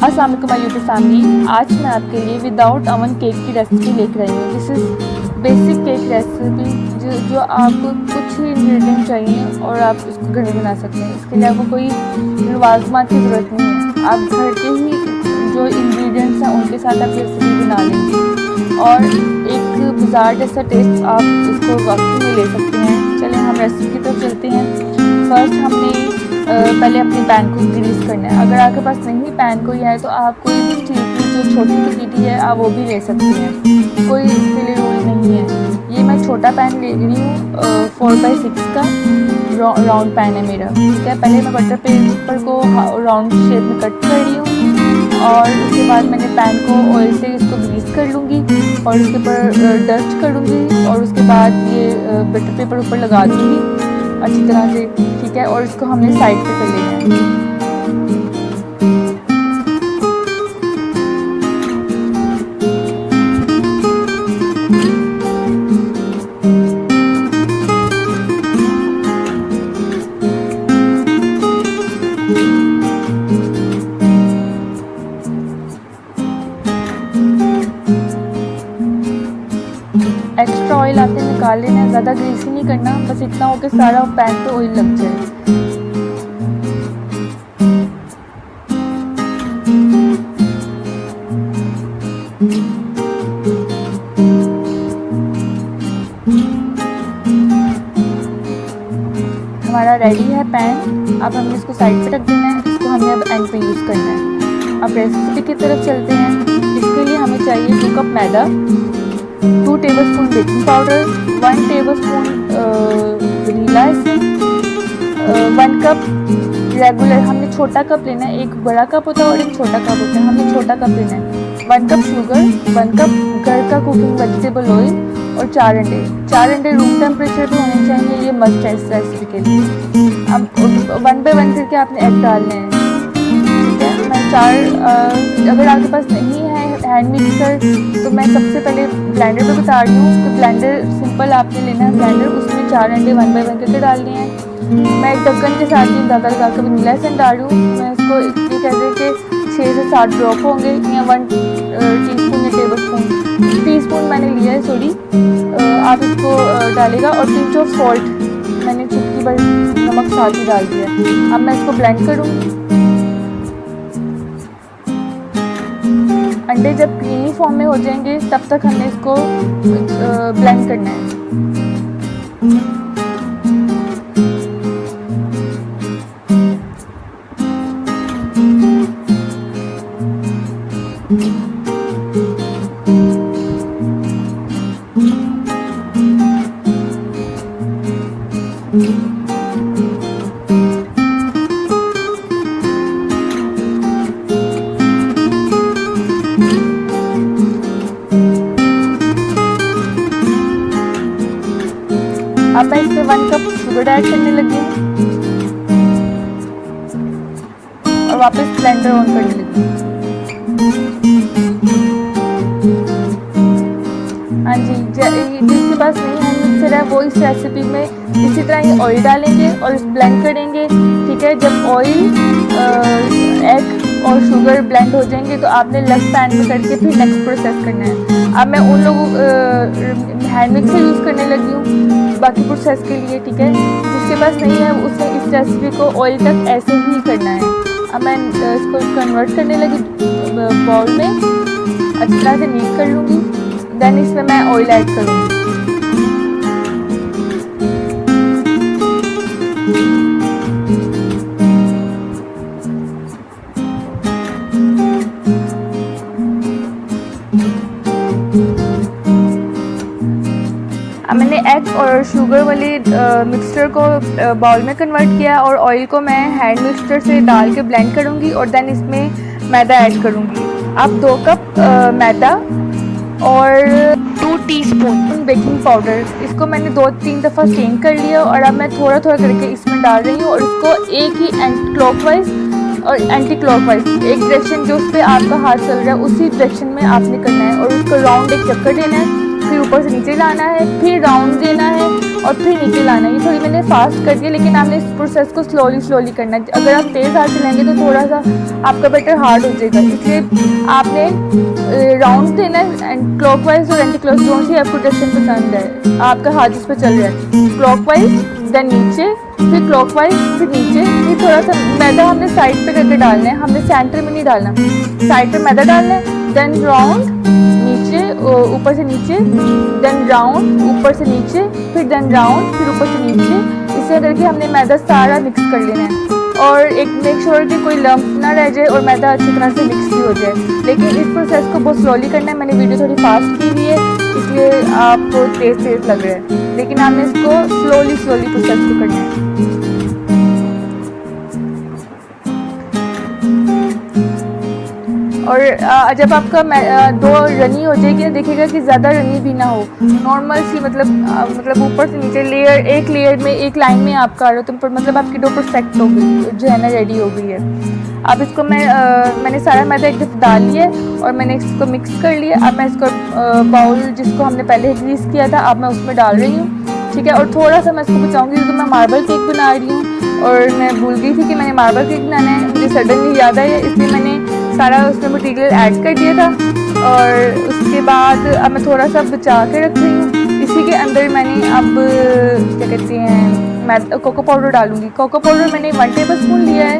अस्सलाम वालेकुम my YouTube family. आज मैं आपके लिए विदाउट अवन केक की रेसिपी लेकर आई हूँ। This is basic cake recipe जो आपको कुछ ही इंग्रेडिएंट चाहिए और आप इसको घर में बना सकते हैं। इसके लिए आपको कोई लवाज़मात की ज़रूरत नहीं है। आप घर के ही जो इंग्रेडिएंट्स हैं उनके साथ आप रेसिपी बना लेंगे और एक बाज़ार जैसा टेस्ट आप इसको वाकई में ले सकते हैं। चलें हम रेसिपी की तरफ चलते हैं। फर्स्ट हमने पहले अपने पैन को ग्रीस करना है। अगर आपके पास नहीं पैन कोई है तो आप कोई भी स्टील की जो छोटी पतीली है आप वो भी ले सकते हैं, कोई इसके लिए रूल नहीं है। ये मैं छोटा पैन ले रही हूँ, 4x6 का राउंड पैन है मेरा, ठीक है। पहले मैं बटर पेपर को राउंड शेप में कट कर रही हूँ और उसके बाद मैंने पैन को ऑयल से इसको ग्रीस कर लूँगी और उसके ऊपर डस्ट कर लूँगी और उसके बाद ये बटर पेपर ऊपर लगा दूँगी अच्छी तरह से, ठीक है। और इसको हमने साइड पे कर लेना है। एक्स्ट्रा ऑयल आपने निकाल लेना है, ज़्यादा ग्रीसी नहीं करना, बस इतना हो कि सारा पैन पे ऑयल लग जाए। हमारा रेडी है पैन। अब हमने इसको साइड पे रख देना है। इसको हमें अब एंड पे यूज़ करना है। अब रेसिपी की तरफ चलते हैं। इसके लिए हमें चाहिए 2 कप मैदा, 2 tablespoon baking powder, 1 tablespoon vanilla essence, 1 cup regular, हमने छोटा कप लेना है। एक बड़ा कप होता है और एक छोटा कप होता है, हमने छोटा कप लेना है। 1 कप शुगर, 1 कप घर का कुकिंग वेजिटेबल ऑयल और 4 अंडे। 4 अंडे रूम टेम्परेचर पे होने चाहिए, ये मस्ट है इस रेसिपी के लिए। अब 1 बाय 1 करके आपने एग डालने हैं, ठीक है। मैं 4 अगर आपके पास नहीं है हैंड मिक्सर तो मैं सबसे पहले ब्लेंडर पे बता रही हूँ कि ब्लेंडर सिंपल आपने लेना है ब्लेंडर, उसमें 4 अंडे 1 बाय 1 करके डालने हैं। मैं एक ढक्कन के साथ ही अंदाज़ा लगा कर वनीला एसेंस डाल रही हूँ। मैं इसको ये कह दें कि 6 से 7 ड्रॉप होंगे या 1 टीस्पून या टेबलस्पून, टीस्पून मैंने लिया है, सॉरी। आप इसको डालेगा और पिंच ऑफ सॉल्ट, मैंने चुटकी भर नमक साथ ही डाल दिया। अब मैं इसको ब्लेंड करूँगी। अंडे जब क्रीमी फॉर्म में हो जाएंगे तब तक हमने इसको ब्लेंड करना है। अब मैं इसमें 1 कप शुगर ऐड करने लगी हूँ और वापस ब्लेंडर ऑन करने लगी हूँ। हाँ जी, जिसके पास नहीं है मिक्सर है वो इस रेसिपी में इसी तरह ही ऑयल डालेंगे और ब्लेंड करेंगे, ठीक है। जब ऑयल, एग और शुगर ब्लेंड हो जाएंगे तो आपने लेफ्ट पैन में करके फिर नेक्स्ट प्रोसेस करना है। अब मैं उन लोगों हैंड मिक्सर यूज़ करने लगी हूँ बाकी प्रोसेस के लिए, ठीक है। जिसके पास नहीं है उसने इस रेसिपी को ऑयल तक ऐसे ही करना है। अब मैं इसको कन्वर्ट करने लगी बाउल में, अच्छी तरह से नीट कर लूँगी। देन इसमें मैं ऑयल ऐड करूँगी। अब मैंने एग और शुगर वाली मिक्सचर को बाउल में कन्वर्ट किया और ऑयल को मैं हैंड मिक्सचर से डाल के ब्लेंड करूँगी और देन इसमें मैदा ऐड करूँगी। अब 2 कप मैदा और 2 टीस्पून बेकिंग पाउडर, इसको मैंने 2-3 दफ़ा स्टेन कर लिया और अब मैं थोड़ा थोड़ा करके इसमें डाल रही हूँ और इसको एक ही क्लॉकवाइज और एंटी क्लॉकवाइज, एक डायरेक्शन जो उस पर आपका हाथ चल रहा है उसी डायरेक्शन में आपने करना है और उसको राउंड एक चक्कर देना है। फिर ऊपर से नीचे लाना है, फिर राउंड देना है और फिर नीचे लाना है। ये थोड़ी मैंने फास्ट कर दिया, लेकिन आपने इस प्रोसेस को स्लोली करना है। अगर आप तेज़ हाथ चलाएंगे तो थोड़ा सा आपका बैटर हार्ड हो जाएगा, इसलिए आपने राउंड देना है। एंड क्लॉकवाइज और एंटी क्लॉक दोनों से आपको डायरेक्शन पसंद है, आपका हाथ इस पर चल रहा है। क्लॉकवाइज देन नीचे, फिर क्लॉकवाइज, फिर नीचे। फिर थोड़ा सा मैदा हमने साइड पे करके डालना है, हमने सेंटर में नहीं डालना, साइड पे मैदा डालना है। देन राउंड नीचे, ऊपर से नीचे, देन राउंड ऊपर से नीचे, फिर देन राउंड, फिर ऊपर से नीचे। इसे करके हमने मैदा सारा मिक्स कर लेना है और एक मेक श्योर कि कोई लम्प ना रह जाए और मैदा अच्छी तरह से मिक्स भी हो जाए। लेकिन इस प्रोसेस को बहुत स्लोली करना है। मैंने वीडियो थोड़ी फास्ट की हुई है, इसलिए आपको तेज़ लग रहा है, लेकिन आपने इसको स्लोली प्रोसेस को करना है। और जब आपका दो रनी हो जाएगी ना, देखिएगा कि ज़्यादा रनी भी ना हो, नॉर्मल सी, मतलब ऊपर से नीचे लेयर, एक लेयर में एक लाइन में आप कर रहे हो तो मतलब आपकी डो परफेक्ट हो गई, जो है ना रेडी हो गई है। अब इसको मैंने सारा मैदा एक दफ़ा डाल लिया और मैंने इसको मिक्स कर लिया। अब मैं इसको बाउल जिसको हमने पहले ग्रीस किया था, अब मैं उसमें डाल रही हूँ, ठीक है। और थोड़ा सा मैं इसको बचाऊँगी क्योंकि मैं मार्बल केक बना रही हूँ और मैं भूल गई थी कि मैंने मार्बल केक बनाना है, मुझे सडनली याद आया, इसलिए मैंने सारा उसमें मटीरियल ऐड कर दिया था। और उसके बाद अब मैं थोड़ा सा बचा के रख रही हूँ। इसी के अंदर मैंने अब क्या कहते हैं, मैं कोको पाउडर डालूँगी। कोको पाउडर मैंने 1 टेबल स्पून लिया है,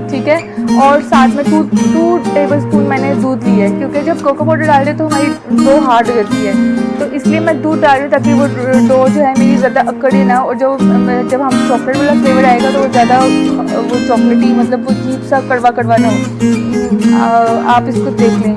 ठीक है। और साथ में 2 टेबल स्पून मैंने दूध लिया है, क्योंकि जब कोको पाउडर डाल दे तो हमारी डो हार्ड हो जाती है, तो इसलिए मैं दूध डाल रही हूँ ताकि वो डो जो है मेरी ज़्यादा अकड़े ना। और जब हम चॉकलेट वाला फ्लेवर आएगा तो वो ज़्यादा वो चॉकलेटी, मतलब वो अजीब सा कड़वा ना हो। आप इसको देख लें।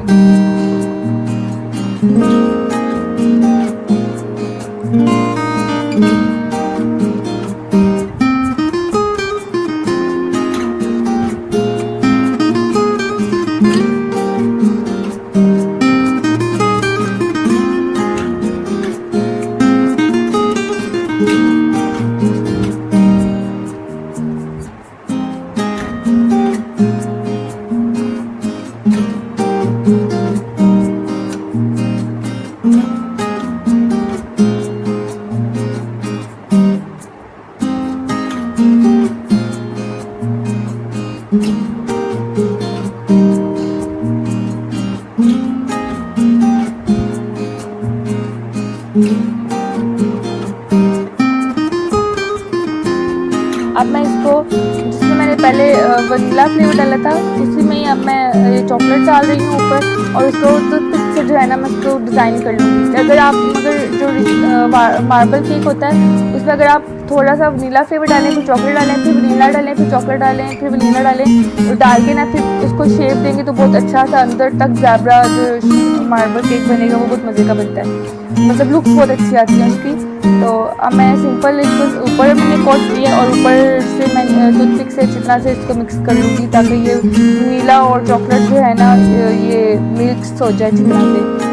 अब मैं इसको, जिसमें मैंने पहले वनीला फ्लेवर डाला था, उसी में ही अब मैं ये चॉकलेट डाल रही हूँ ऊपर। और इसको टूथपिक से जो है ना मैं इसको डिज़ाइन कर लूँगी। अगर जो मार्बल केक होता है उसमें अगर आप थोड़ा सा वनीला फ्लेवर डालें, फिर चॉकलेट डालें, फिर वनीला डालें, फिर चॉकलेट डालें, फिर वनीला डालें, तो डाल के ना फिर उसको शेप देंगे तो बहुत अच्छा सा अंदर तक ज़ेब्रा जो मार्बल केक बनेगा वो बहुत मज़े का बनता है, मतलब लुक्स बहुत अच्छी आती है उसकी। तो अब मैं सिंपल इसको ऊपर मैंने कोट दिया और ऊपर से मैं टूथपिक से अच्छी तरह से इसको मिक्स कर लूँगी ताकि ये वनीला और चॉकलेट जो है ना ये मिक्स हो जाए अच्छी तरह से।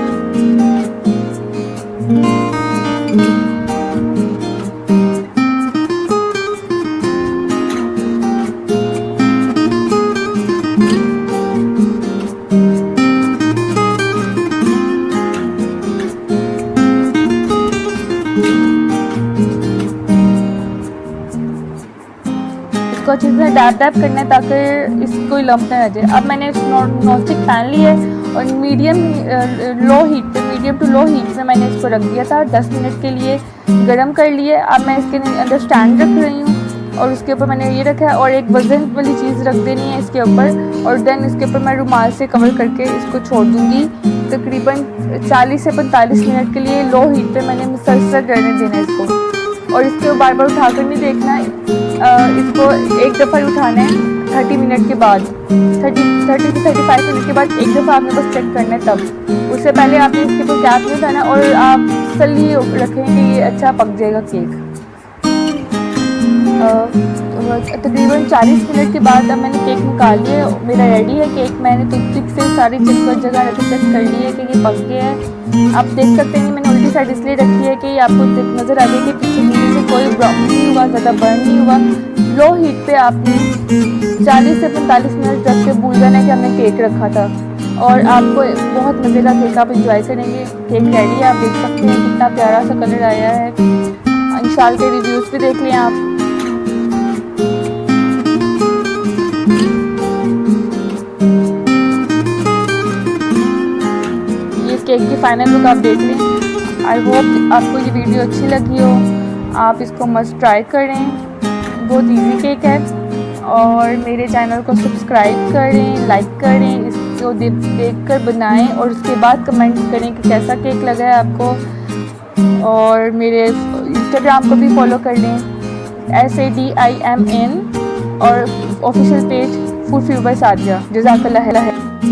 इसको अच्छे से डैप करना है ताकि इसको कोई लंप ना रह जाए। अब मैंने नॉन स्टिक पैन लिया है और मीडियम टू लो हीट में मैंने इसको रख दिया था 10 मिनट के लिए गरम कर लिए। अब मैं इसके अंदर स्टैंड रख रही हूँ और उसके ऊपर मैंने ये रखा है और एक वजन वाली चीज़ रख देनी है इसके ऊपर। और देन इसके ऊपर मैं रुमाल से कवर करके इसको छोड़ दूँगी तकरीबन 40 से 45 मिनट के लिए। लो हीट पे मैंने मुसलसल रहने देना है इसको और इसके बार बार उठा कर नहीं देखना है। इसको एक दफ़ा ही उठाना है 30 मिनट के बाद, 30 से 35 मिनट के बाद एक दफ़ा आपने बस चेक करना है तब। उससे पहले आपने इसके ऊपर कैप नहीं उठाना और आप तसल्ली रखें कि ये अच्छा पक जाएगा केक। तकरीबन 40 मिनट के बाद अब मैंने केक निकाल लिया, मेरा रेडी है केक। मैंने टूथपिक से सारी जगह रख चेक कर ली है कि ये पक गया है। आप देख सकते हैं मैंने उल्टी साइड इसलिए रखी है कि आपको नज़र आ जाए कि पीछे नीचे से कोई ब्राउन नहीं हुआ, ज़्यादा बर्न नहीं हुआ। लो हीट पे आपने 40 से 45 मिनट रख के भूल जाना है कि हमने केक रखा था। और आपको बहुत मज़े का केक आप इंजॉय करेंगे। केक रेडी है, आप देख सकते हैं कितना प्यारा सा कलर आया है। इंशाल्लाह के रिव्यूज़ भी देख लें आप। ये केक की फाइनल लुक आप देख लें। आई होप आपको ये वीडियो अच्छी लगी हो, आप इसको मस्ट ट्राई करें। बहुत इजी केक है और मेरे चैनल को सब्सक्राइब करें, लाइक करें, इसको देख कर बनाएं और उसके बाद कमेंट करें कि कैसा केक लगा है आपको। और मेरे इंस्टाग्राम को भी फॉलो कर लें, SADIMN, और ऑफिशियल पेज फूड फ्यूबर सादिया। जज़ाकल्लाह है।